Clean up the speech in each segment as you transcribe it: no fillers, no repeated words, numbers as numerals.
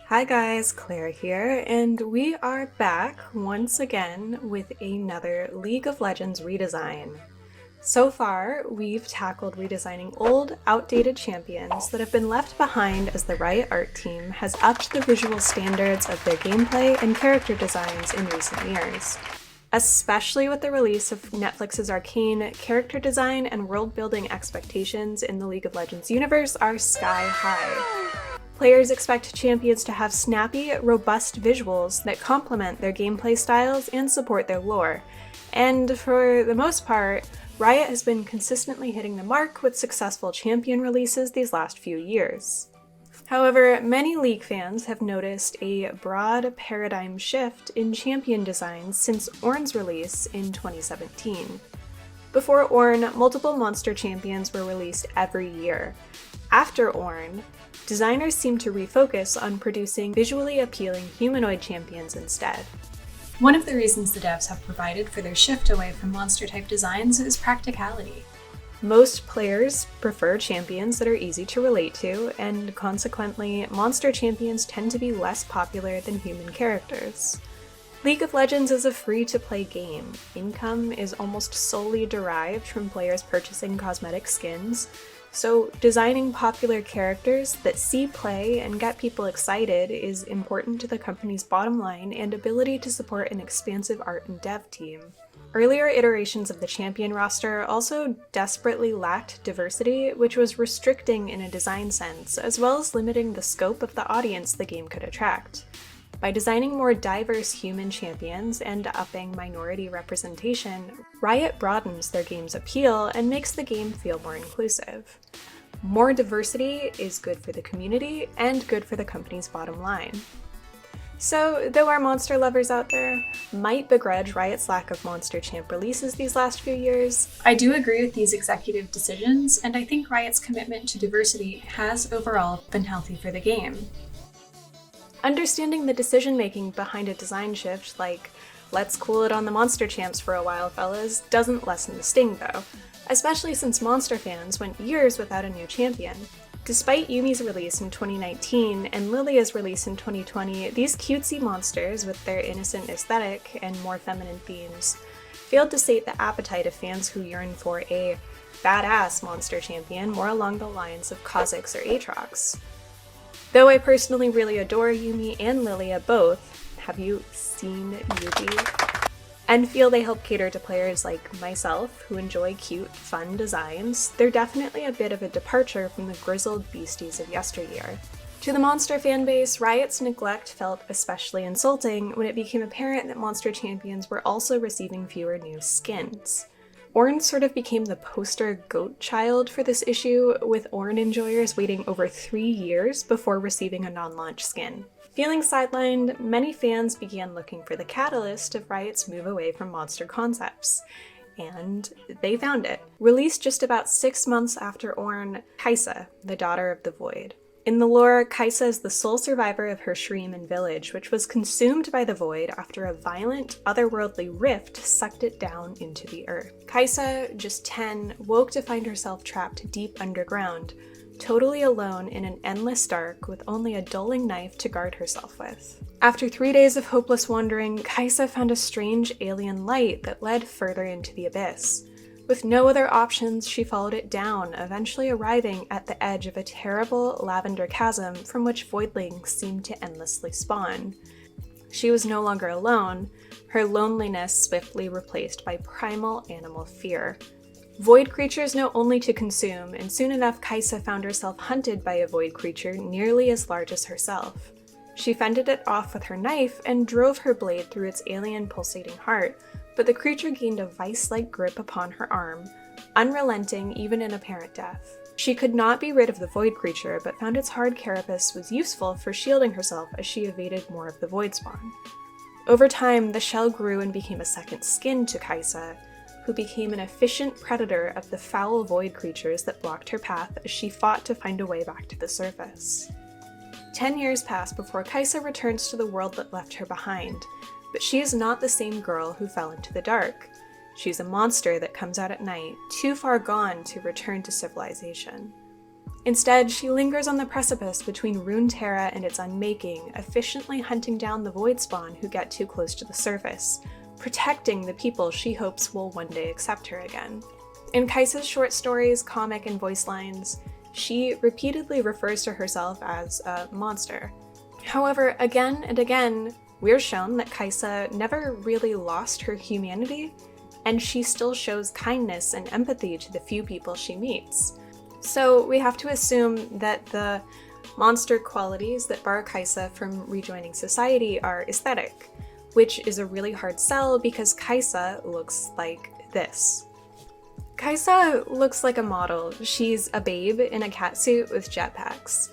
Hi guys, Claire here, and we are back once again with another League of Legends redesign. So far, we've tackled redesigning old, outdated champions that have been left behind as the Riot art team has upped the visual standards of their gameplay and character designs in recent years. Especially with the release of Netflix's Arcane, character design and world-building expectations in the League of Legends universe are sky high. Players expect champions to have snappy, robust visuals that complement their gameplay styles and support their lore. And for the most part, Riot has been consistently hitting the mark with successful champion releases these last few years. However, many League fans have noticed a broad paradigm shift in champion designs since Ornn's release in 2017. Before Ornn, multiple monster champions were released every year. After Ornn, designers seem to refocus on producing visually appealing humanoid champions instead. One of the reasons the devs have provided for their shift away from monster-type designs is practicality. Most players prefer champions that are easy to relate to, and consequently, monster champions tend to be less popular than human characters. League of Legends is a free-to-play game. Income is almost solely derived from players purchasing cosmetic skins, so designing popular characters that see play and get people excited is important to the company's bottom line and ability to support an expansive art and dev team. Earlier iterations of the champion roster also desperately lacked diversity, which was restricting in a design sense, as well as limiting the scope of the audience the game could attract. By designing more diverse human champions and upping minority representation, Riot broadens their game's appeal and makes the game feel more inclusive. More diversity is good for the community and good for the company's bottom line. So, though our monster lovers out there might begrudge Riot's lack of monster champ releases these last few years, I do agree with these executive decisions, and I think Riot's commitment to diversity has overall been healthy for the game. Understanding the decision-making behind a design shift, like, let's cool it on the monster champs for a while, fellas, doesn't lessen the sting though, especially since monster fans went years without a new champion. Despite Yumi's release in 2019 and Lilia's release in 2020, these cutesy monsters, with their innocent aesthetic and more feminine themes, failed to sate the appetite of fans who yearn for a badass monster champion more along the lines of Kha'Zix or Aatrox. Though I personally really adore Yumi and Lilia both, have you seen Yugi? And feel they help cater to players like myself who enjoy cute, fun designs, they're definitely a bit of a departure from the grizzled beasties of yesteryear. To the monster fanbase, Riot's neglect felt especially insulting when it became apparent that monster champions were also receiving fewer new skins. Ornn sort of became the poster goat child for this issue, with Ornn enjoyers waiting over 3 years before receiving a non-launch skin. Feeling sidelined, many fans began looking for the catalyst of Riot's move away from monster concepts. And they found it. Released just about 6 months after Ornn, Kai'Sa, the Daughter of the Void. In the lore, Kai'Sa is the sole survivor of her Shreeman village, which was consumed by the Void after a violent, otherworldly rift sucked it down into the earth. Kai'Sa, just 10, woke to find herself trapped deep underground, totally alone in an endless dark with only a dulling knife to guard herself with. After 3 days of hopeless wandering, Kai'Sa found a strange alien light that led further into the abyss. With no other options, she followed it down, eventually arriving at the edge of a terrible lavender chasm from which voidlings seemed to endlessly spawn. She was no longer alone, her loneliness swiftly replaced by primal animal fear. Void creatures know only to consume, and soon enough Kai'Sa found herself hunted by a void creature nearly as large as herself. She fended it off with her knife and drove her blade through its alien pulsating heart, but the creature gained a vice-like grip upon her arm, unrelenting even in apparent death. She could not be rid of the void creature, but found its hard carapace was useful for shielding herself as she evaded more of the void spawn. Over time, the shell grew and became a second skin to Kai'Sa, who became an efficient predator of the foul void creatures that blocked her path as she fought to find a way back to the surface. 10 years pass before Kai'Sa returns to the world that left her behind, but she is not the same girl who fell into the dark. She's a monster that comes out at night, too far gone to return to civilization. Instead, she lingers on the precipice between Runeterra and its unmaking, efficiently hunting down the void spawn who get too close to the surface, protecting the people she hopes will one day accept her again. In Kaisa's short stories, comic, and voice lines, she repeatedly refers to herself as a monster. However, again and again, we're shown that Kaisa never really lost her humanity, and she still shows kindness and empathy to the few people she meets. So we have to assume that the monster qualities that bar Kaisa from rejoining society are aesthetic, which is a really hard sell because Kaisa looks like this. Kaisa looks like a model. She's a babe in a catsuit with jetpacks.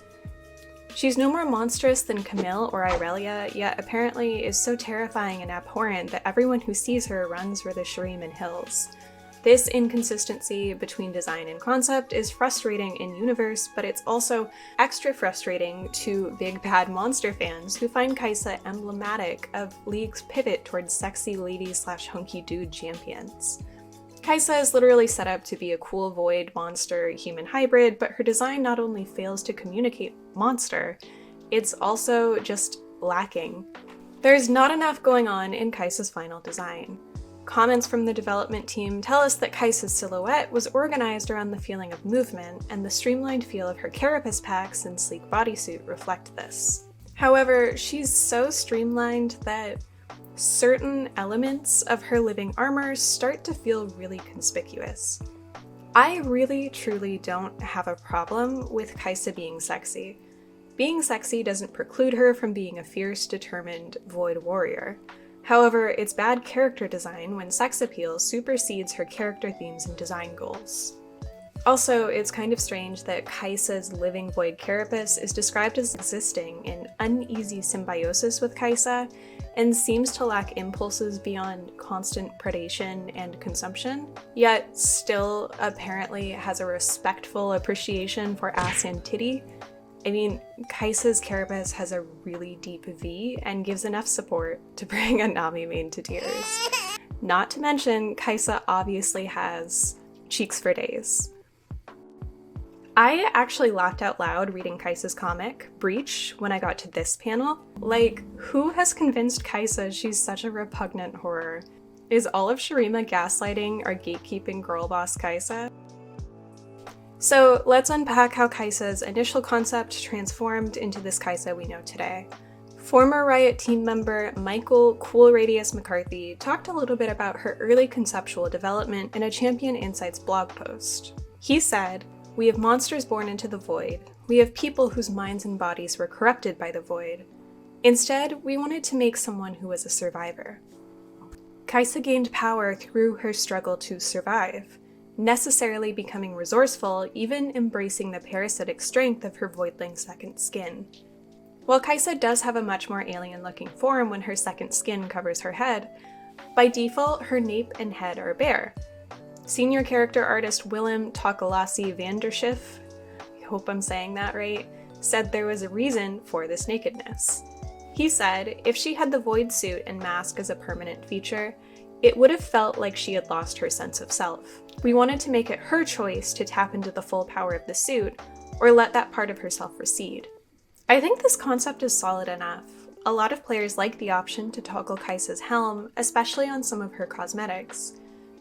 She's no more monstrous than Camille or Irelia, yet apparently is so terrifying and abhorrent that everyone who sees her runs for the Shuriman Hills. This inconsistency between design and concept is frustrating in universe, but it's also extra frustrating to big bad monster fans who find Kaisa emblematic of League's pivot towards sexy lady/hunky dude champions. Kaisa is literally set up to be a cool void monster human hybrid, but her design not only fails to communicate monster, it's also just lacking. There's not enough going on in Kaisa's final design. Comments from the development team tell us that Kaisa's silhouette was organized around the feeling of movement, and the streamlined feel of her carapace packs and sleek bodysuit reflect this. However, she's so streamlined that certain elements of her living armor start to feel really conspicuous. I really truly don't have a problem with Kaisa being sexy. Being sexy doesn't preclude her from being a fierce, determined void warrior. However, it's bad character design when sex appeal supersedes her character themes and design goals. Also, it's kind of strange that Kaisa's living void carapace is described as existing in uneasy symbiosis with Kaisa, and seems to lack impulses beyond constant predation and consumption, yet still apparently has a respectful appreciation for ass and titty. I mean, Kaisa's carapace has a really deep V and gives enough support to bring a Nami main to tears. Not to mention, Kaisa obviously has cheeks for days. I actually laughed out loud reading Kaisa's comic, Breach, when I got to this panel. Like, who has convinced Kaisa she's such a repugnant horror? Is all of Shurima gaslighting our gatekeeping girl boss Kaisa? So let's unpack how Kaisa's initial concept transformed into this Kaisa we know today. Former Riot team member Michael Cool Radius McCarthy talked a little bit about her early conceptual development in a Champion Insights blog post. He said, "We have monsters born into the void. We have people whose minds and bodies were corrupted by the void. Instead, we wanted to make someone who was a survivor." Kaisa gained power through her struggle to survive, necessarily becoming resourceful, even embracing the parasitic strength of her voidling second skin. While Kaisa does have a much more alien-looking form when her second skin covers her head, by default her nape and head are bare. Senior character artist Willem Takalasi Vanderschiff, I hope I'm saying that right, said there was a reason for this nakedness. He said if she had the void suit and mask as a permanent feature, it would have felt like she had lost her sense of self. We wanted to make it her choice to tap into the full power of the suit, or let that part of herself recede. I think this concept is solid enough. A lot of players like the option to toggle Kaisa's helm, especially on some of her cosmetics.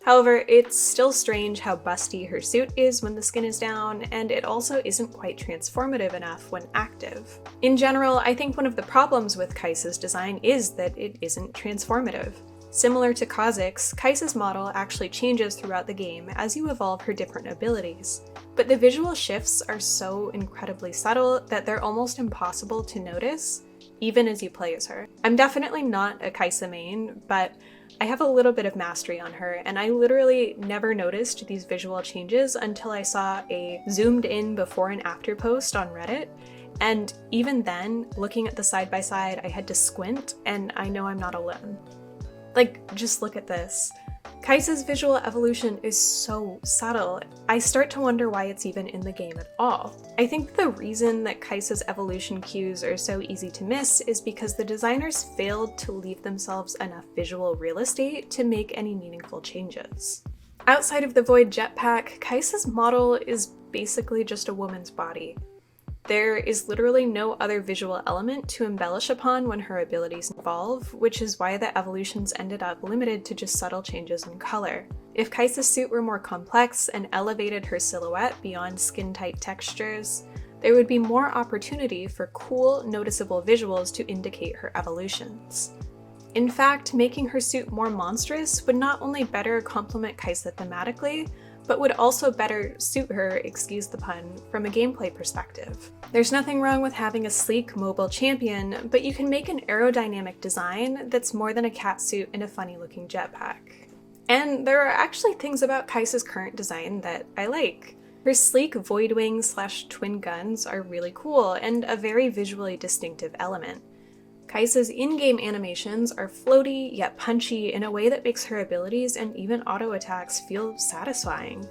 However, it's still strange how busty her suit is when the skin is down, and it also isn't quite transformative enough when active. In general, I think one of the problems with Kaisa's design is that it isn't transformative. Similar to Kha'Zix's, Kaisa's model actually changes throughout the game as you evolve her different abilities. But the visual shifts are so incredibly subtle that they're almost impossible to notice, even as you play as her. I'm definitely not a Kaisa main, but I have a little bit of mastery on her, and I literally never noticed these visual changes until I saw a zoomed in before and after post on Reddit. And even then, looking at the side-by-side, I had to squint, and I know I'm not alone. Like, just look at this. Kaisa's visual evolution is so subtle, I start to wonder why it's even in the game at all. I think the reason that Kaisa's evolution cues are so easy to miss is because the designers failed to leave themselves enough visual real estate to make any meaningful changes. Outside of the Void jetpack, Kaisa's model is basically just a woman's body. There is literally no other visual element to embellish upon when her abilities evolve, which is why the evolutions ended up limited to just subtle changes in color. If Kaisa's suit were more complex and elevated her silhouette beyond skin-tight textures, there would be more opportunity for cool, noticeable visuals to indicate her evolutions. In fact, making her suit more monstrous would not only better complement Kaisa thematically, but would also better suit her, excuse the pun, from a gameplay perspective. There's nothing wrong with having a sleek, mobile champion, but you can make an aerodynamic design that's more than a catsuit and a funny-looking jetpack. And there are actually things about Kaisa's current design that I like. Her sleek Voidwing/twin guns are really cool and a very visually distinctive element. Kaisa's in-game animations are floaty yet punchy in a way that makes her abilities and even auto attacks feel satisfying.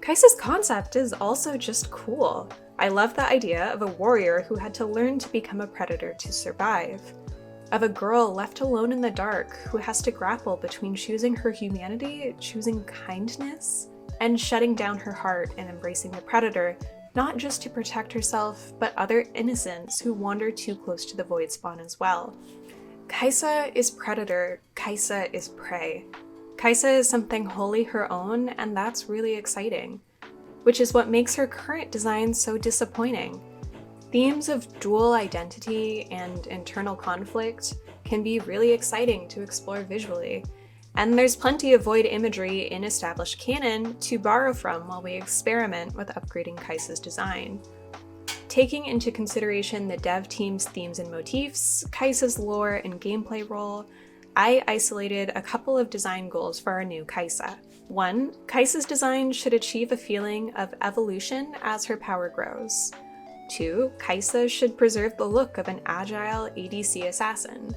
Kaisa's concept is also just cool. I love the idea of a warrior who had to learn to become a predator to survive. Of a girl left alone in the dark who has to grapple between choosing her humanity, choosing kindness, and shutting down her heart and embracing the predator, not just to protect herself, but other innocents who wander too close to the void spawn as well. Kaisa is predator, Kaisa is prey. Kaisa is something wholly her own, and that's really exciting, which is what makes her current design so disappointing. Themes of dual identity and internal conflict can be really exciting to explore visually, and there's plenty of void imagery in established canon to borrow from while we experiment with upgrading Kaisa's design. Taking into consideration the dev team's themes and motifs, Kaisa's lore and gameplay role, I isolated a couple of design goals for our new Kaisa. 1. Kaisa's design should achieve a feeling of evolution as her power grows. 2. Kaisa should preserve the look of an agile ADC assassin.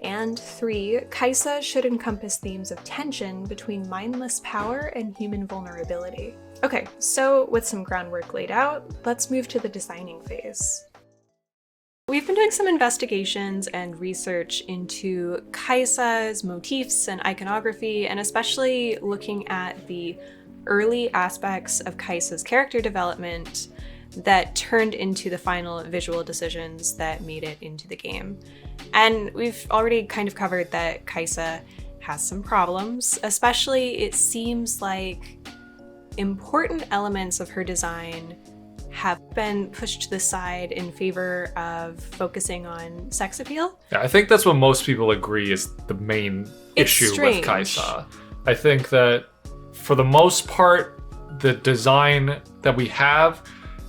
And 3. Kaisa should encompass themes of tension between mindless power and human vulnerability. Okay, so with some groundwork laid out, let's move to the designing phase. We've been doing some investigations and research into Kaisa's motifs and iconography, and especially looking at the early aspects of Kaisa's character development that turned into the final visual decisions that made it into the game. And we've already kind of covered that Kaisa has some problems, especially it seems like important elements of her design have been pushed to the side in favor of focusing on sex appeal. Yeah, I think that's what most people agree is the main issue with Kaisa. I think that for the most part, the design that we have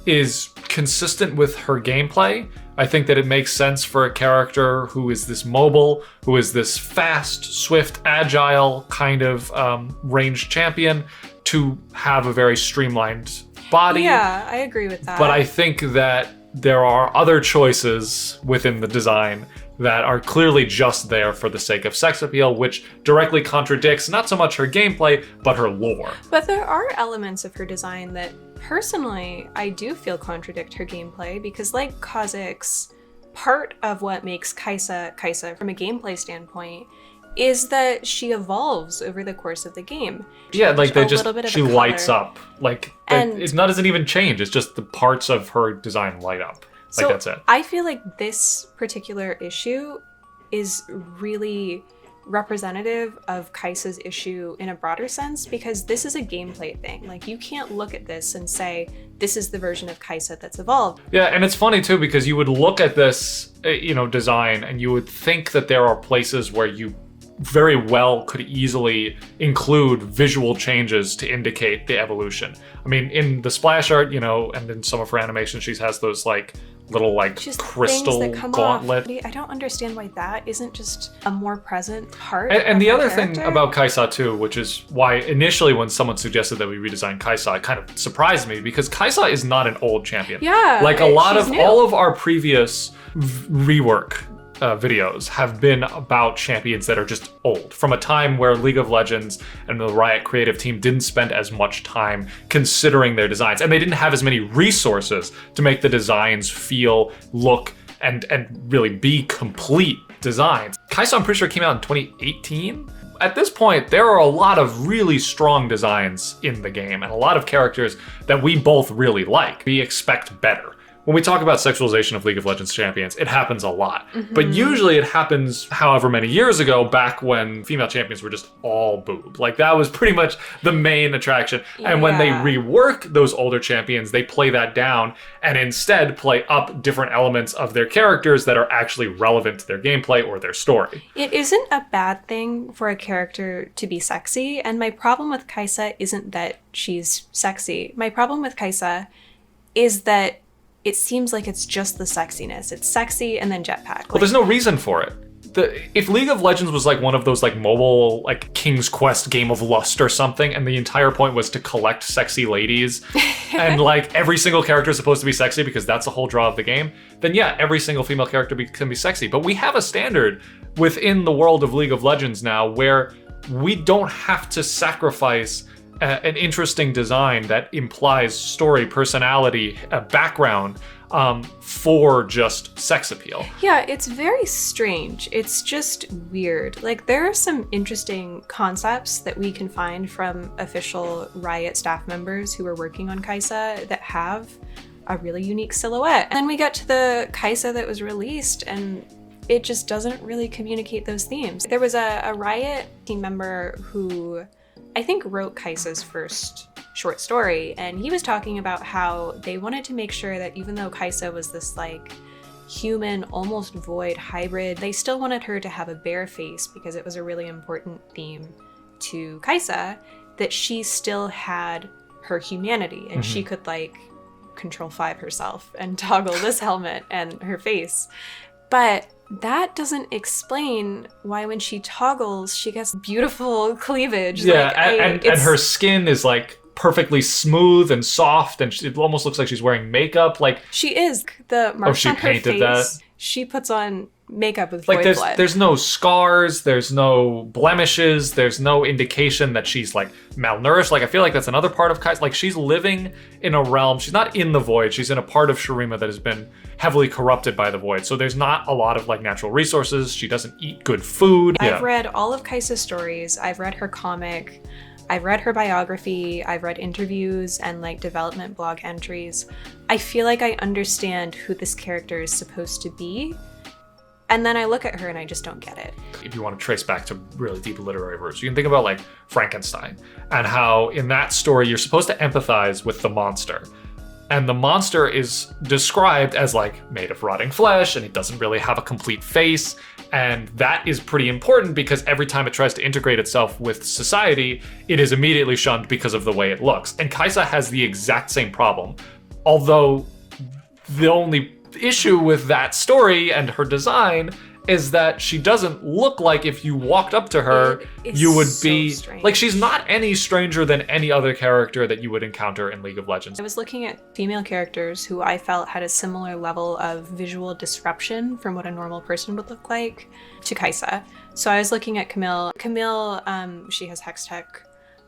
is consistent with her gameplay. I think that it makes sense for a character who is this mobile, who is this fast, swift, agile kind of ranged champion to have a very streamlined body. Yeah, I agree with that. But I think that there are other choices within the design that are clearly just there for the sake of sex appeal, which directly contradicts not so much her gameplay, but her lore. But there are elements of her design that personally, I do feel contradict her gameplay, because like Kha'Zix, part of what makes Kaisa from a gameplay standpoint is that she evolves over the course of the game. Yeah, like she lights up. Like, it doesn't even change, it's just the parts of her design light up. Like, that's it. I feel like this particular issue is really representative of Kaisa's issue in a broader sense, because this is a gameplay thing. Like, you can't look at this and say, this is the version of Kaisa that's evolved. Yeah, and it's funny too, because you would look at this, design, and you would think that there are places where you very well could easily include visual changes to indicate the evolution. I mean, in the splash art, and in some of her animations, she has those little just crystal gauntlet. I don't understand why that isn't just a more present part. And the other thing about Kaisa too, which is why initially when someone suggested that we redesign Kaisa, it kind of surprised me, because Kaisa is not an old champion. Yeah, like a lot of new. All of our previous rework videos have been about champions that are just old, from a time where League of Legends and the Riot creative team didn't spend as much time considering their designs, and they didn't have as many resources to make the designs feel, look, and really be complete designs. Kaisa, I'm pretty sure, came out in 2018, at this point, there are a lot of really strong designs in the game and a lot of characters that we both really like. We expect better. When we talk about sexualization of League of Legends champions, it happens a lot. But usually it happens however many years ago, back when female champions were just all boob. Like, that was pretty much the main attraction. And when they rework those older champions, they play that down and instead play up different elements of their characters that are actually relevant to their gameplay or their story. It isn't a bad thing for a character to be sexy, and my problem with Kai'Sa isn't that she's sexy. My problem with Kai'Sa is that it seems like it's just the sexiness. It's sexy and then jetpack. Well, there's no reason for it. If League of Legends was like one of those like mobile like King's Quest Game of Lust or something, and the entire point was to collect sexy ladies, and like every single character is supposed to be sexy because that's the whole draw of the game, then yeah, every single female character can be sexy. But we have a standard within the world of League of Legends now where we don't have to sacrifice an interesting design that implies story, personality, a background for just sex appeal. Yeah, it's very strange. It's just weird. Like, there are some interesting concepts that we can find from official Riot staff members who are working on Kai'Sa that have a really unique silhouette. And then we get to the Kai'Sa that was released, and it just doesn't really communicate those themes. There was a Riot team member who I think wrote Kai'Sa's first short story, and he was talking about how they wanted to make sure that even though Kai'Sa was this like human, almost void hybrid, they still wanted her to have a bare face because it was a really important theme to Kai'Sa, that she still had her humanity and she could like Control 5 herself and toggle this helmet and her face. But that doesn't explain why when she toggles, she gets beautiful cleavage. Yeah, like, and her skin is like perfectly smooth and soft, and it almost looks like she's wearing makeup. Like, she is. The marks on her face, she puts on makeup with like void blood. There's no scars, there's no blemishes, there's no indication that she's like malnourished. Like, I feel like that's another part of Kai'Sa. Like, she's living in a realm, she's not in the void, she's in a part of Shurima that has been heavily corrupted by the void. So there's not a lot of like natural resources. She doesn't eat good food. I've read all of Kai'Sa's stories. I've read her comic. I've read her biography. I've read interviews and like development blog entries. I feel like I understand who this character is supposed to be. And then I look at her and I just don't get it. If you want to trace back to really deep literary roots, you can think about like Frankenstein and how in that story you're supposed to empathize with the monster. And the monster is described as like made of rotting flesh, and it doesn't really have a complete face. And that is pretty important because every time it tries to integrate itself with society, it is immediately shunned because of the way it looks. And Kai'Sa has the exact same problem. Although the only issue with that story and her design is that she doesn't look like if you walked up to her, you would be strange. Like, she's not any stranger than any other character that you would encounter in League of Legends. I was looking at female characters who I felt had a similar level of visual disruption from what a normal person would look like to Kai'Sa. So I was looking at Camille. Camille, she has Hextech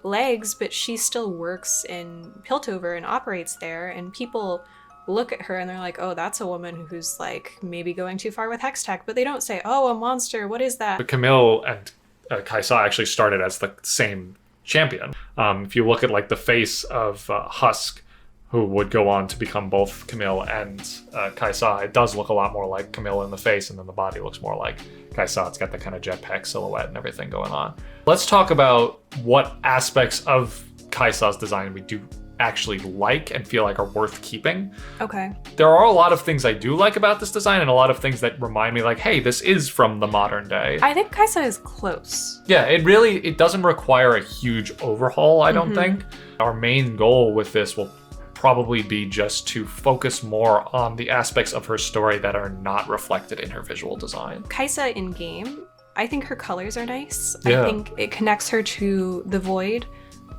legs, but she still works in Piltover and operates there, and people look at her and they're like, oh, that's a woman who's like maybe going too far with Hextech, but they don't say, oh, a monster, what is that? But Camille and Kai'Sa actually started as the same champion. If you look at like the face of Husk, who would go on to become both Camille and Kai'Sa, it does look a lot more like Camille in the face, and then the body looks more like Kai'Sa. It's got the kind of jetpack silhouette and everything going on. Let's talk about what aspects of Kai'Sa's design we do actually like and feel like are worth keeping. Okay. There are a lot of things I do like about this design and a lot of things that remind me like, hey, this is from the modern day. I think Kai'Sa is close. Yeah, it doesn't require a huge overhaul, I don't think. Our main goal with this will probably be just to focus more on the aspects of her story that are not reflected in her visual design. Kai'Sa in game, I think her colors are nice. Yeah. I think it connects her to the void,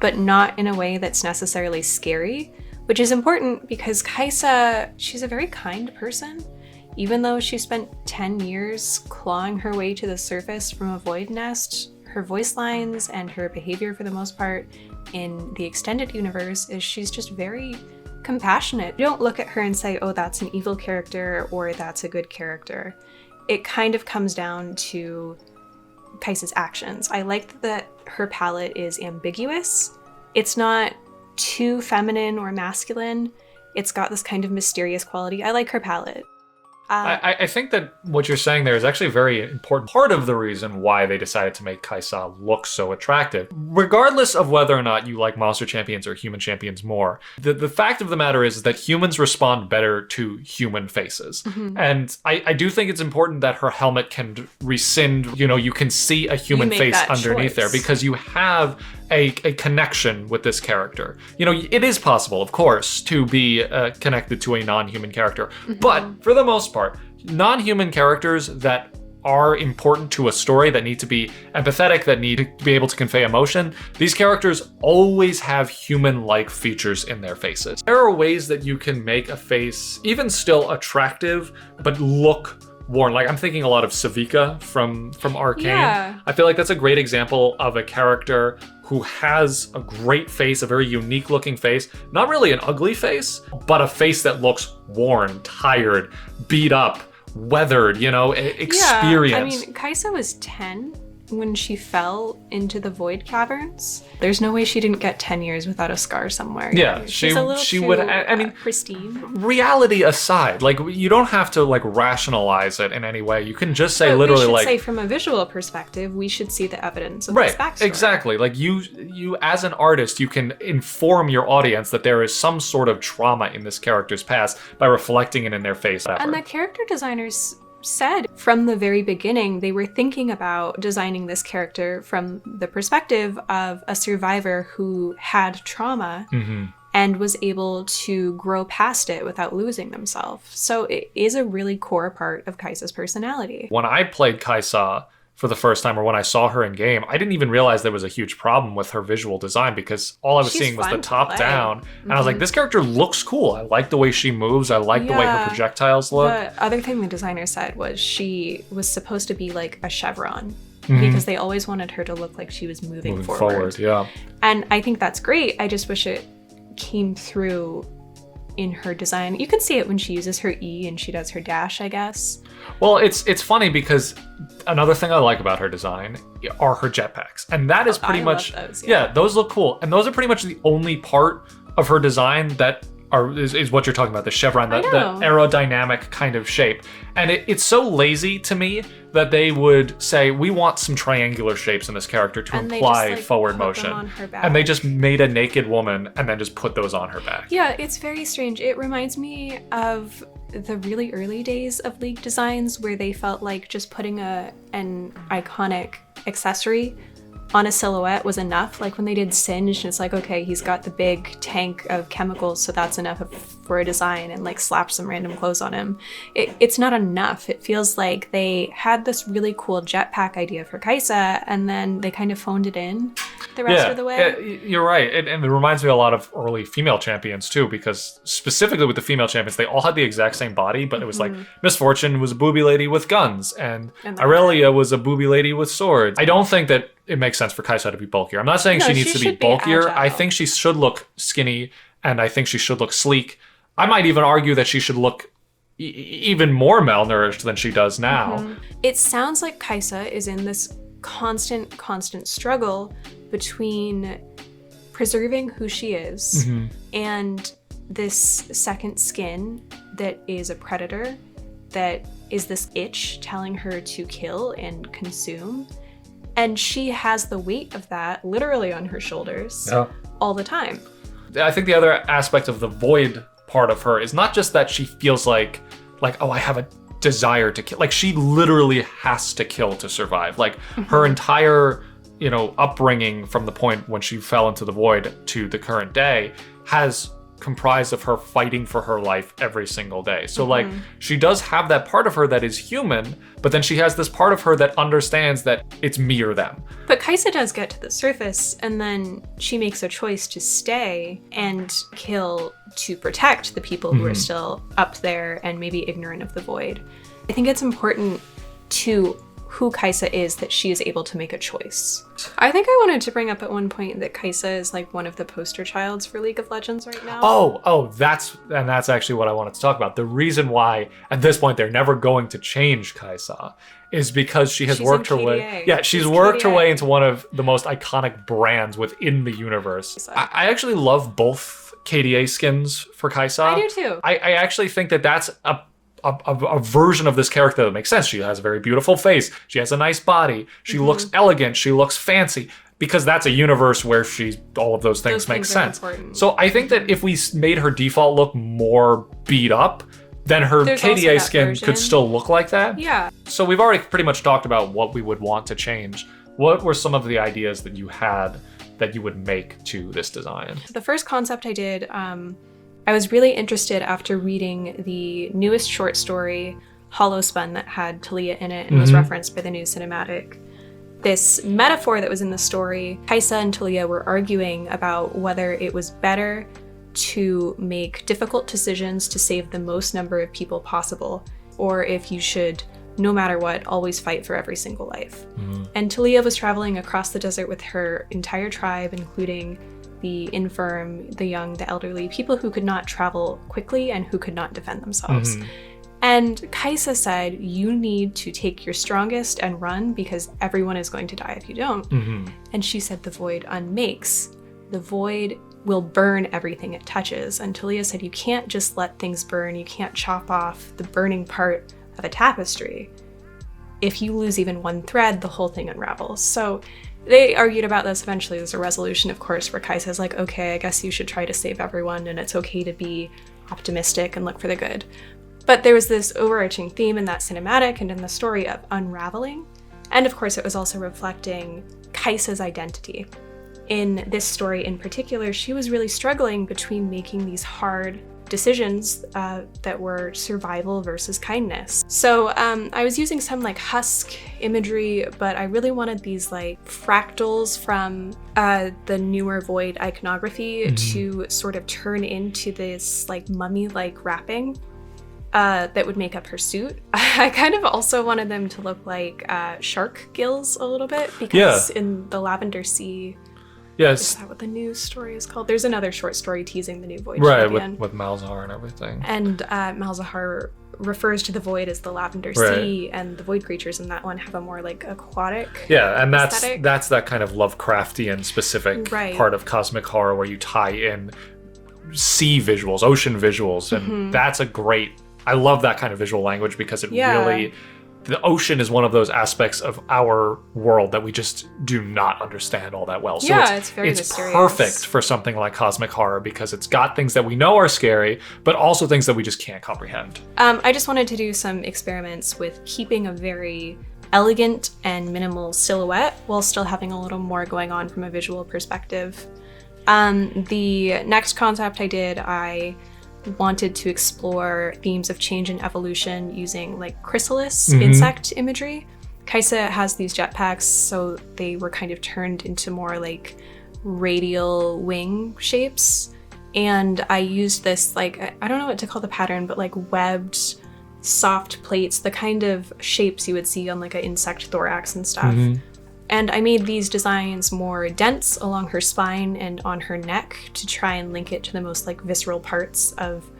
but not in a way that's necessarily scary, which is important because Kai'Sa, she's a very kind person. Even though she spent 10 years clawing her way to the surface from a void nest, her voice lines and her behavior for the most part in the extended universe is she's just very compassionate. You don't look at her and say, oh, that's an evil character or that's a good character. It kind of comes down to Kaisa's actions. I like that her palette is ambiguous. It's not too feminine or masculine. It's got this kind of mysterious quality. I like her palette. I think that what you're saying there is actually a very important part of the reason why they decided to make Kaisa look so attractive. Regardless of whether or not you like monster champions or human champions more, the fact of the matter is that humans respond better to human faces. And I do think it's important that her helmet can rescind, you can see a human face underneath there because you have a connection with this character. It is possible, of course, to be connected to a non-human character, but for the most part, non-human characters that are important to a story, that need to be empathetic, that need to be able to convey emotion, these characters always have human-like features in their faces. There are ways that you can make a face even still attractive, but look worn. Like, I'm thinking a lot of Savika from Arcane. Yeah. I feel like that's a great example of a character who has a great face, a very unique looking face. Not really an ugly face, but a face that looks worn, tired, beat up, weathered, experienced. Yeah, I mean, Kaisa was 10 when she fell into the void caverns. There's no way she didn't get 10 years without a scar somewhere. Yeah, she's a little she too, would. I mean, pristine. Reality aside, like, you don't have to like rationalize it in any way. You can just say But literally, we should like, say from a visual perspective, we should see the evidence of this backstory. Exactly. Like, you as an artist, you can inform your audience that there is some sort of trauma in this character's past by reflecting it in their face. And the character designers said from the very beginning they were thinking about designing this character from the perspective of a survivor who had trauma and was able to grow past it without losing themselves. So it is a really core part of Kaisa's personality. When I played Kaisa for the first time, or when I saw her in game, I didn't even realize there was a huge problem with her visual design because all I was seeing was the top down. And I was like, this character looks cool. I like the way she moves. I like the way her projectiles look. The other thing the designer said was she was supposed to be like a chevron because they always wanted her to look like she was moving forward. Yeah. And I think that's great. I just wish it came through in her design. You can see it when she uses her E and she does her dash, I guess. Well, it's funny because another thing I like about her design are her jetpacks. And that is pretty much, love those, yeah, those look cool. And those are pretty much the only part of her design that is what you're talking about, the chevron, the aerodynamic kind of shape. And it's so lazy to me that they would say, we want some triangular shapes in this character to imply forward motion. And they just made a naked woman and then just put those on her back. Yeah, it's very strange. It reminds me of the really early days of League designs where they felt like just putting an iconic accessory on a silhouette was enough. Like when they did Singe, it's like, okay, he's got the big tank of chemicals, so that's enough for a design, and like slap some random clothes on him. It's not enough. It feels like they had this really cool jetpack idea for Kaisa, and then they kind of phoned it in the rest of the way. You're right. And it reminds me a lot of early female champions too, because specifically with the female champions, they all had the exact same body, but it was like Miss Fortune was a booby lady with guns, and Aurelia was a booby lady with swords. I don't think that it makes sense for Kaisa to be bulkier. I'm not saying she needs to be bulkier. I think she should look skinny, and I think she should look sleek. I might even argue that she should look even more malnourished than she does now. It sounds like Kaisa is in this constant struggle between preserving who she is and this second skin that is a predator, that is this itch telling her to kill and consume. And she has the weight of that literally on her shoulders all the time. I think the other aspect of the void part of her is not just that she feels like, oh, I have a desire to kill. Like, she literally has to kill to survive. Like, her entire, upbringing from the point when she fell into the void to the current day has comprised of her fighting for her life every single day. So like, she does have that part of her that is human, but then she has this part of her that understands that it's me or them. But Kaisa does get to the surface, and then she makes a choice to stay and kill to protect the people who are still up there and maybe ignorant of the void. I think it's important to who Kaisa is that she is able to make a choice. I think I wanted to bring up at one point that Kaisa is like one of the poster childs for League of Legends right now. That's actually what I wanted to talk about. The reason why at this point they're never going to change Kaisa is because she's worked her way. Yeah, she's worked her way into one of the most iconic brands within the universe. I actually love both KDA skins for Kaisa. I do too. I actually think that that's a version of this character that makes sense. She has a very beautiful face. She has a nice body. She looks elegant. She looks fancy. Because that's a universe where all of those things make sense. So I think that if we made her default look more beat up, then her KDA skin could still look like that. Yeah. So we've already pretty much talked about what we would want to change. What were some of the ideas that you had that you would make to this design? The first concept I did, I was really interested after reading the newest short story, Hollow Spun, that had Talia in it and was referenced by the new cinematic. This metaphor that was in the story, Kaisa and Talia were arguing about whether it was better to make difficult decisions to save the most number of people possible, or if you should, no matter what, always fight for every single life. And Talia was traveling across the desert with her entire tribe, including the infirm, the young, the elderly, people who could not travel quickly and who could not defend themselves. And Kaisa said, you need to take your strongest and run because everyone is going to die if you don't. And she said, the void unmakes. The void will burn everything it touches. And Talia said, you can't just let things burn. You can't chop off the burning part of a tapestry. If you lose even one thread, the whole thing unravels. So they argued about this. Eventually there's a resolution, of course, where Kaisa's like, okay, I guess you should try to save everyone and it's okay to be optimistic and look for the good. But there was this overarching theme in that cinematic and in the story of unraveling. And of course, it was also reflecting Kaisa's identity. In this story in particular, she was really struggling between making these hard decisions that were survival versus kindness. So I was using some like husk imagery, but I really wanted these like fractals from the newer Void iconography to sort of turn into this like mummy-like wrapping that would make up her suit. I kind of also wanted them to look like shark gills a little bit, because in the Lavender Sea, is that what the new story is called? There's another short story teasing the new Void champion. with Malzahar and everything. And Malzahar refers to the Void as the Lavender Sea, and the Void creatures in that one have a more like aquatic and aesthetic. that's that kind of Lovecraftian specific part of cosmic horror where you tie in sea visuals, ocean visuals, and that's a great, I love that kind of visual language because it really, the ocean is one of those aspects of our world that we just do not understand all that well. So it's very mysterious. Perfect for something like cosmic horror because it's got things that we know are scary, but also things that we just can't comprehend. I just wanted to do some experiments with keeping a very elegant and minimal silhouette while still having a little more going on from a visual perspective. The next concept I wanted to explore themes of change and evolution using like chrysalis insect imagery. Kaisa has these jetpacks, so they were kind of turned into more like radial wing shapes. And I used this like, I don't know what to call the pattern, but like webbed soft plates, the kind of shapes you would see on like an insect thorax and stuff. And I made these designs more dense along her spine and on her neck to try and link it to the most like visceral parts of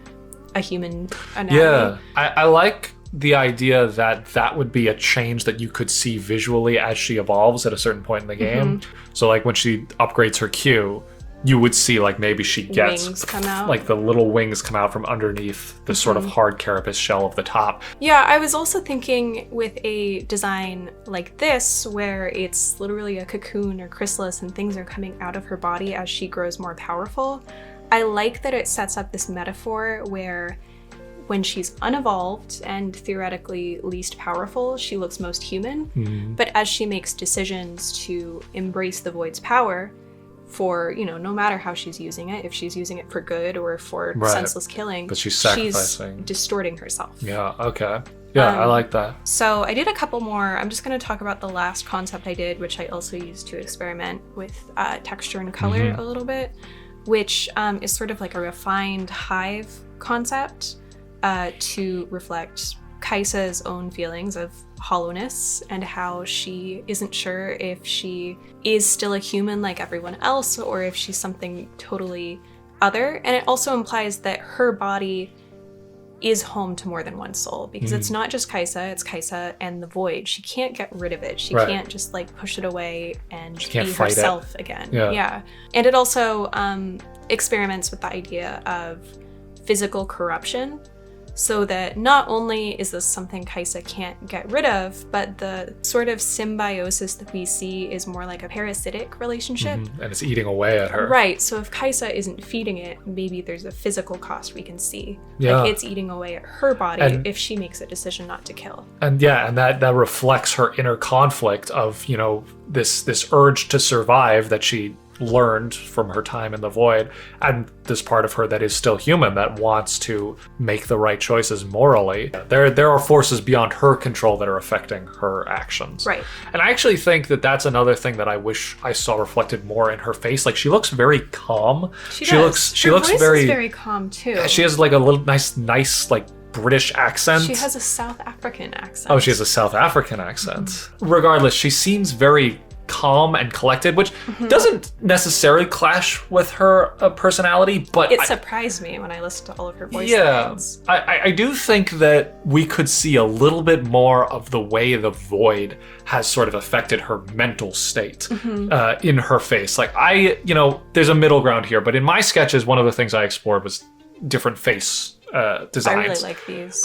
a human anatomy. Yeah, I like the idea that that would be a change that you could see visually as she evolves at a certain point in the game. So like when she upgrades her Q, you would see like maybe she gets wings come out. Like the little wings come out from underneath the sort of hard carapace shell of the top. Yeah, I was also thinking with a design like this where it's literally a cocoon or chrysalis and things are coming out of her body as she grows more powerful. I like that it sets up this metaphor where when she's unevolved and theoretically least powerful, she looks most human. But as she makes decisions to embrace the Void's power, for, you know, no matter how she's using it, if she's using it for good or for senseless killing, but she's sacrificing, distorting herself. Yeah, okay. Yeah, I like that. So I did a couple more. I'm just going to talk about the last concept I did, which I also used to experiment with texture and color a little bit, which is sort of like a refined hive concept to reflect Kaisa's own feelings of hollowness and how she isn't sure if she is still a human like everyone else or if she's something totally other. And it also implies that her body is home to more than one soul, because it's not just Kaisa, it's Kaisa and the void. She can't get rid of it. She can't just like push it away and be herself again. Yeah. And it also experiments with the idea of physical corruption, so that not only is this something Kaisa can't get rid of, but the sort of symbiosis that we see is more like a parasitic relationship. And it's eating away at her. Right, so if Kaisa isn't feeding it, maybe there's a physical cost we can see. Yeah. Like it's eating away at her body if she makes a decision not to kill. And that reflects her inner conflict of, you know, this urge to survive that she learned from her time in the void, and this part of her that is still human that wants to make the right choices morally. There are forces beyond her control that are affecting her actions. Right. And I actually think that that's another thing that I wish I saw reflected more in her face. Like, she looks very calm. She looks very calm too. She has like a little nice like British accent. She has a South African accent. Oh, she has a South African accent. Regardless, she seems very calm and collected, which doesn't necessarily clash with her personality, but it surprised me when I listened to all of her voice lines. I do think that we could see a little bit more of the way the void has sort of affected her mental state in her face. Like, there's a middle ground here, but in my sketches, one of the things I explored was different face designs. I really like these.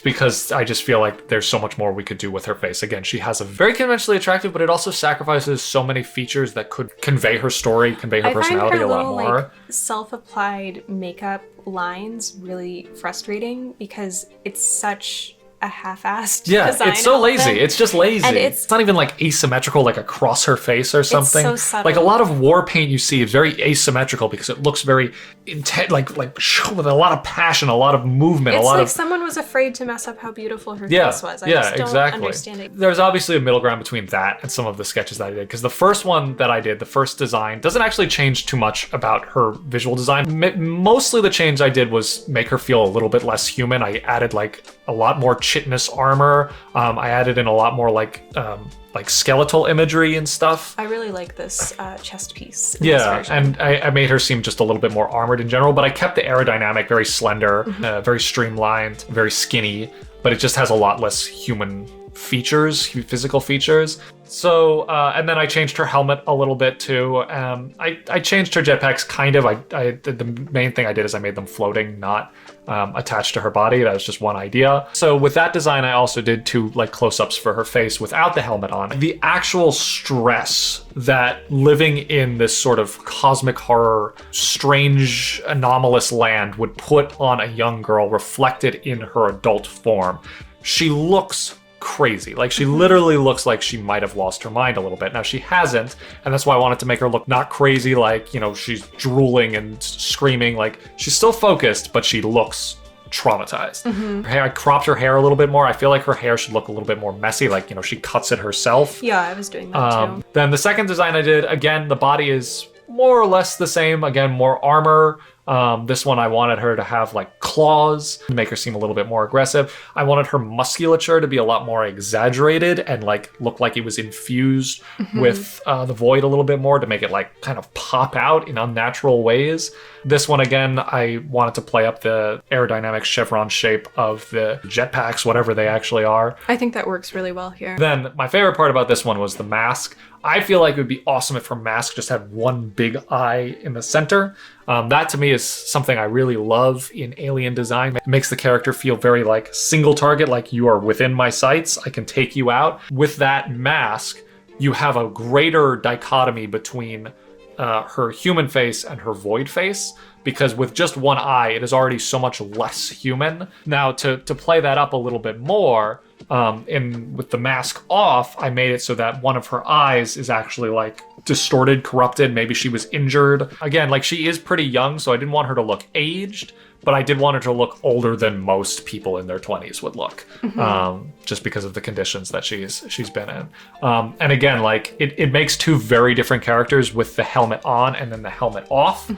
Because I just feel like there's so much more we could do with her face. Again, she has a very conventionally attractive, but it also sacrifices so many features that could convey her story, convey her personality a lot more. Like, self-applied makeup lines really frustrating because it's such a half-assed design. It's so lazy. It's just lazy. And it's not even like asymmetrical, like across her face or something. It's so subtle. Like, a lot of war paint you see is very asymmetrical because it looks very intense, like with a lot of passion, a lot of movement, it's like someone was afraid to mess up how beautiful her face was. I just don't understand it. There's obviously a middle ground between that and some of the sketches that I did, because the first one that I did, the first design, doesn't actually change too much about her visual design. Mostly the change I did was make her feel a little bit less human. I added like a lot more chitinous armor. I added in a lot more like skeletal imagery and stuff. I really like this chest piece. And I made her seem just a little bit more armored in general, but I kept the aerodynamic very slender, very streamlined, very skinny, but it just has a lot less human features, physical features. So, and then I changed her helmet a little bit too. I changed her jetpacks kind of. The main thing I did is I made them floating, not attached to her body. That was just one idea. So with that design, I also did 2 like close-ups for her face without the helmet on. The actual stress that living in this sort of cosmic horror, strange, anomalous land would put on a young girl reflected in her adult form. She looks crazy. Like, she literally looks like she might have lost her mind a little bit. Now, she hasn't, and that's why I wanted to make her look not crazy, like, you know, she's drooling and screaming. Like, she's still focused, but she looks traumatized. Her hair, I cropped her hair a little bit more. I feel like her hair should look a little bit more messy, like, you know, she cuts it herself. Yeah, I was doing that too. Then the second design I did, again, the body is more or less the same. Again, more armor. This one, I wanted her to have like claws to make her seem a little bit more aggressive. I wanted her musculature to be a lot more exaggerated and like look like it was infused with the void a little bit more to make it like kind of pop out in unnatural ways. This one, again, I wanted to play up the aerodynamic chevron shape of the jetpacks, whatever they actually are. I think that works really well here. Then my favorite part about this one was the mask. I feel like it would be awesome if her mask just had one big eye in the center. That to me is something I really love in alien design. It makes the character feel very like single target, like you are within my sights, I can take you out. With that mask, you have a greater dichotomy between her human face and her void face, because with just one eye, it is already so much less human. Now, to play that up a little bit more, with the mask off, I made it so that one of her eyes is actually like distorted, corrupted. Maybe she was injured. Again, like, she is pretty young, so I didn't want her to look aged, but I did want her to look older than most people in their 20s would look, just because of the conditions that she's been in. And again, like it makes two very different characters with the helmet on and then the helmet off.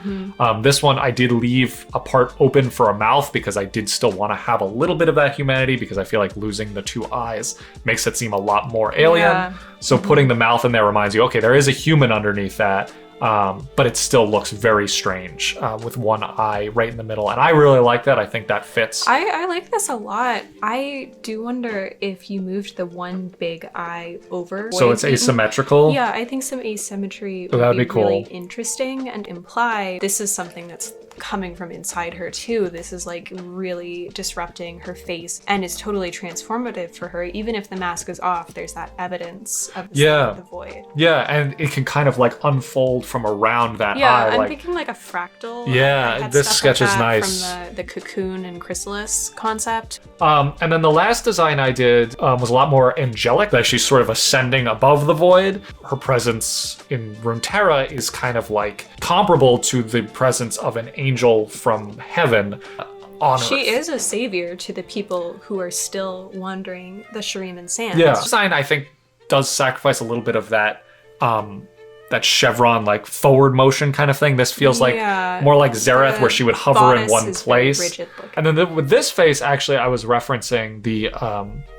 This one I did leave a part open for a mouth because I did still want to have a little bit of that humanity, because I feel like losing the two eyes makes it seem a lot more alien. Yeah. So putting the mouth in there reminds you, okay, there is a human underneath that. But it still looks very strange with one eye right in the middle. And I really like that. I think that fits. I like this a lot. I do wonder if you moved the one big eye over. So it's asymmetrical? Yeah, I think some asymmetry would that'd be be cool. really interesting and imply this is something that's coming from inside her too. This is like really disrupting her face and is totally transformative for her. Even if the mask is off, there's that evidence of the void. Yeah, and it can kind of like unfold from around that eye. Yeah, I'm like, thinking like a fractal. Yeah, this sketch is nice. From the cocoon and chrysalis concept. And then the last design I did was a lot more angelic, that she's sort of ascending above the void. Her presence in Runeterra is kind of like comparable to the presence of an angel from heaven on Earth. She is a savior to the people who are still wandering the Shuriman Sands. Yeah, design I think does sacrifice a little bit of that that chevron like forward motion kind of thing. This feels like more like Zareth, where she would hover in one place. And then with this face, actually, I was referencing the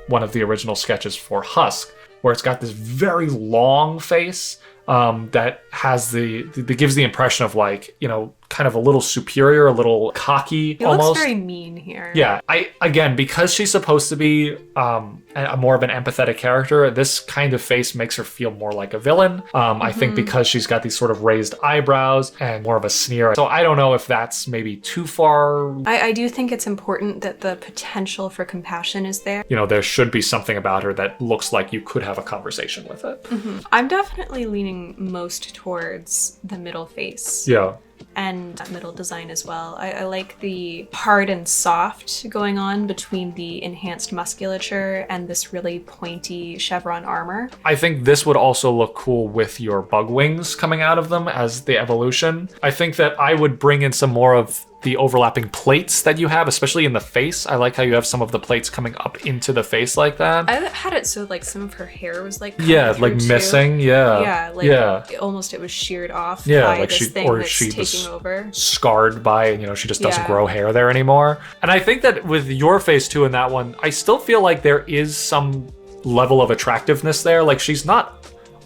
one of the original sketches for Husk, where it's got this very long face that has that gives the impression of like, you know, kind of a little superior, a little cocky He almost. looks very mean here. Yeah, again, because she's supposed to be a more of an empathetic character, this kind of face makes her feel more like a villain. I think because she's got these sort of raised eyebrows and more of a sneer. So I don't know if that's maybe too far. I do think it's important that the potential for compassion is there. You know, there should be something about her that looks like you could have a conversation with it. I'm definitely leaning most towards the middle face. Yeah. And middle design as well. I like the hard and soft going on between the enhanced musculature and this really pointy chevron armor. I think this would also look cool with your bug wings coming out of them as the evolution. I think that I would bring in some more of the overlapping plates that you have, especially in the face. I like how you have some of the plates coming up into the face like that. I had it so like some of her hair was like like missing. Almost it was sheared off by like this thing that's she taking over. Scarred by, and you know, she just doesn't grow hair there anymore. And I think that with your face too in that one, I still feel like there is some level of attractiveness there. Like she's not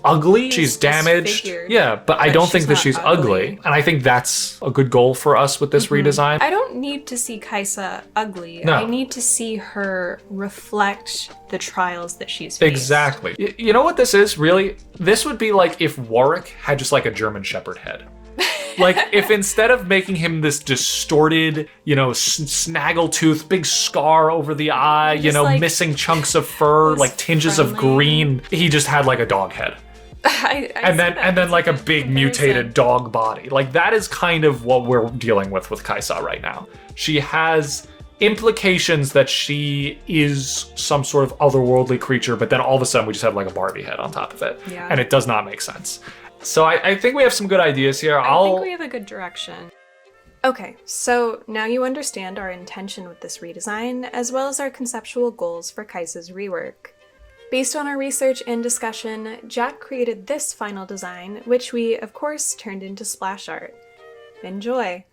ugly, she's damaged, but I don't think that she's ugly, and I think that's a good goal for us with this redesign. I don't need to see Kaisa ugly. No. I need to see her reflect the trials that she's faced. Exactly. You know what this is, really? This would be like if Warwick had just like a German Shepherd head. Like, if instead of making him this distorted, you know, snaggletooth, big scar over the eye, you know, like, missing chunks of fur, like tinges of green, he just had like a dog head. And then like a big mutated dog body. Like, that is kind of what we're dealing with Kaisa right now. She has implications that she is some sort of otherworldly creature, but then all of a sudden we just have like a Barbie head on top of it. Yeah. And it does not make sense. So I think we have some good ideas here. I think we have a good direction. Okay, so now you understand our intention with this redesign, as well as our conceptual goals for Kaisa's rework. Based on our research and discussion, Jack created this final design, which we, of course, turned into splash art. Enjoy!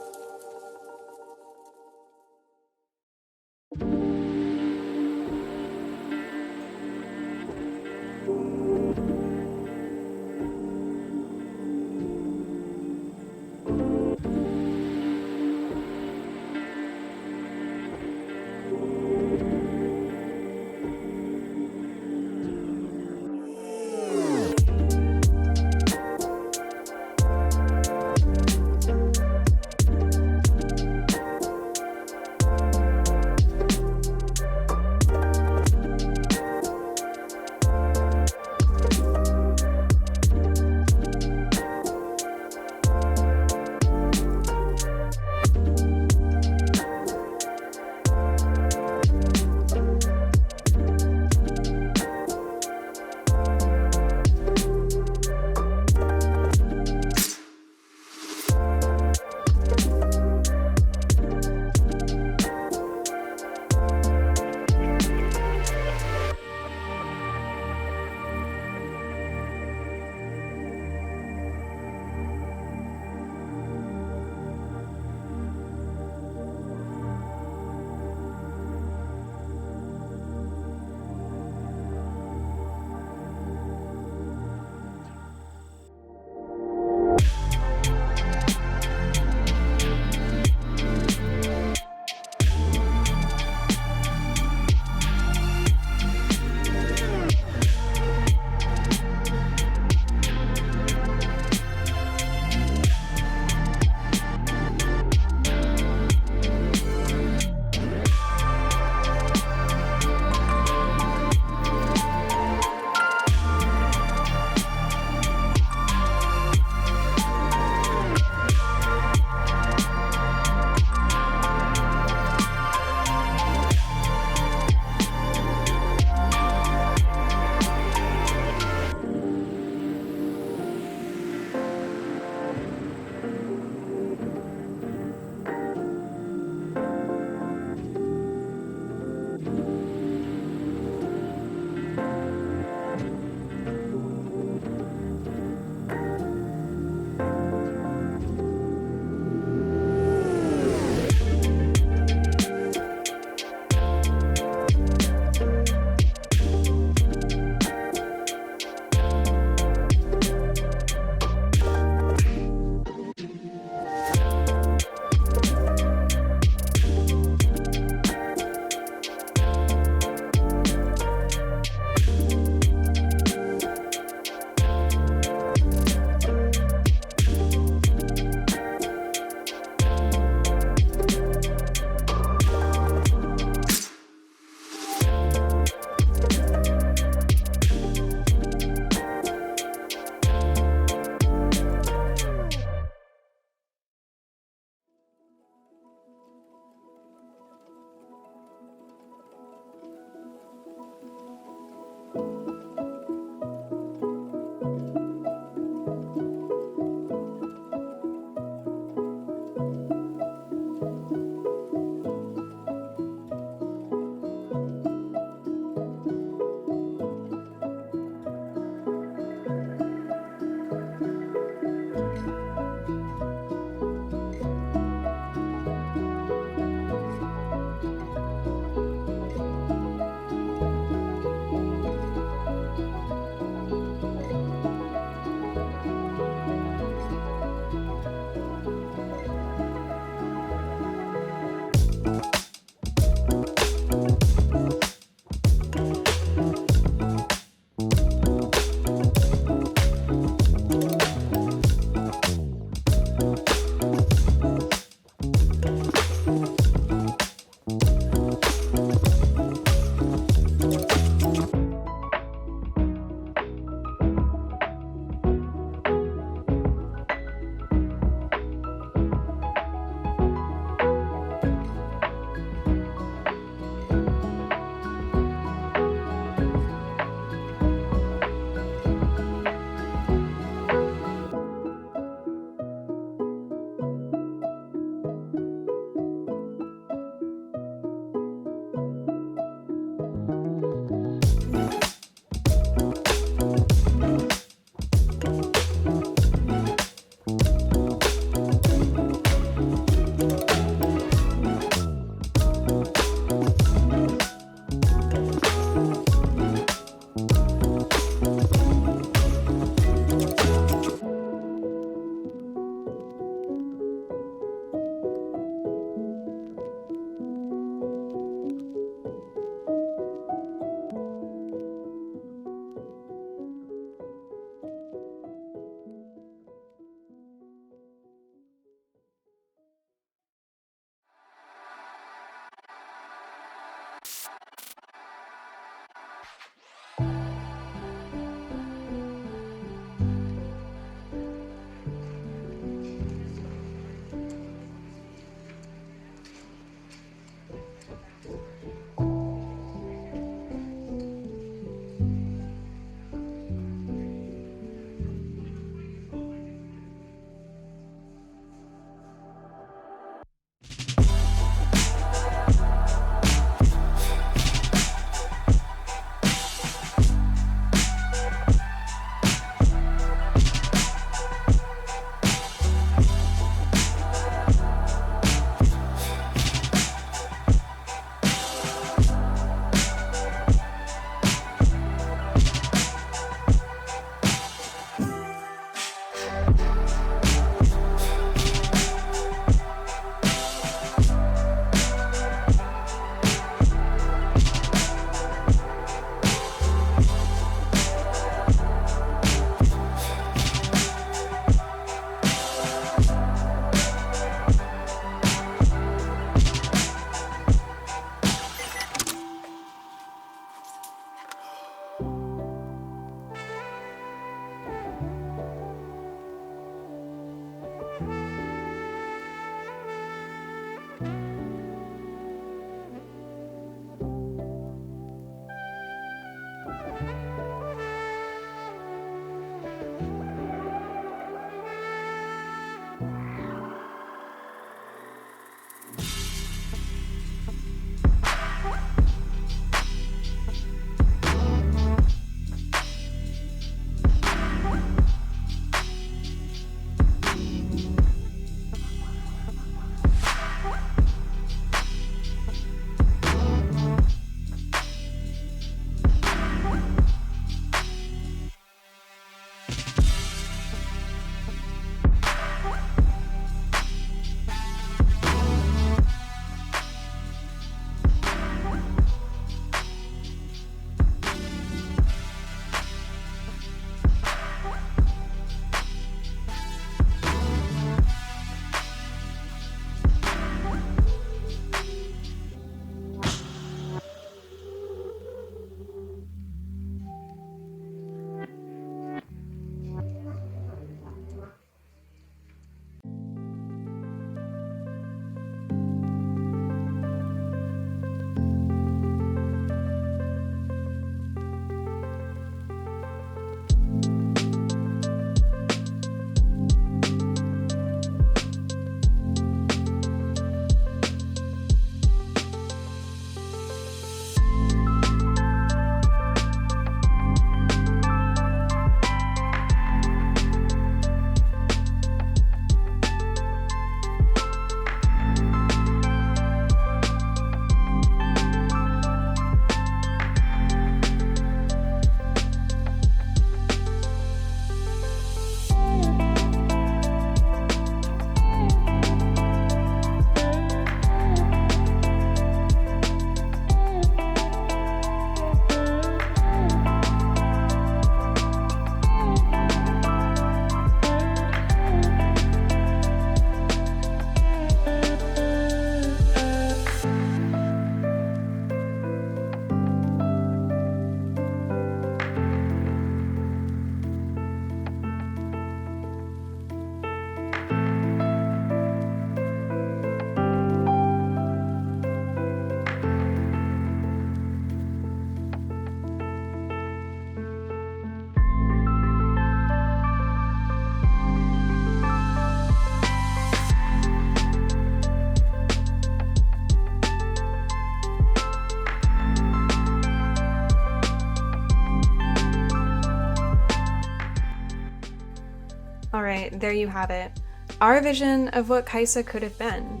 Alright, there you have it. Our vision of what Kaisa could have been.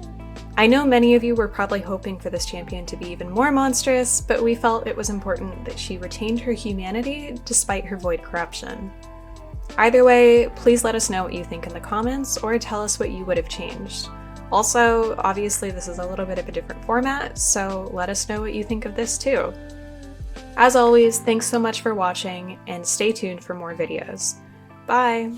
I know many of you were probably hoping for this champion to be even more monstrous, but we felt it was important that she retained her humanity despite her void corruption. Either way, please let us know what you think in the comments, or tell us what you would have changed. Also, obviously this is a little bit of a different format, so let us know what you think of this too. As always, thanks so much for watching, and stay tuned for more videos. Bye!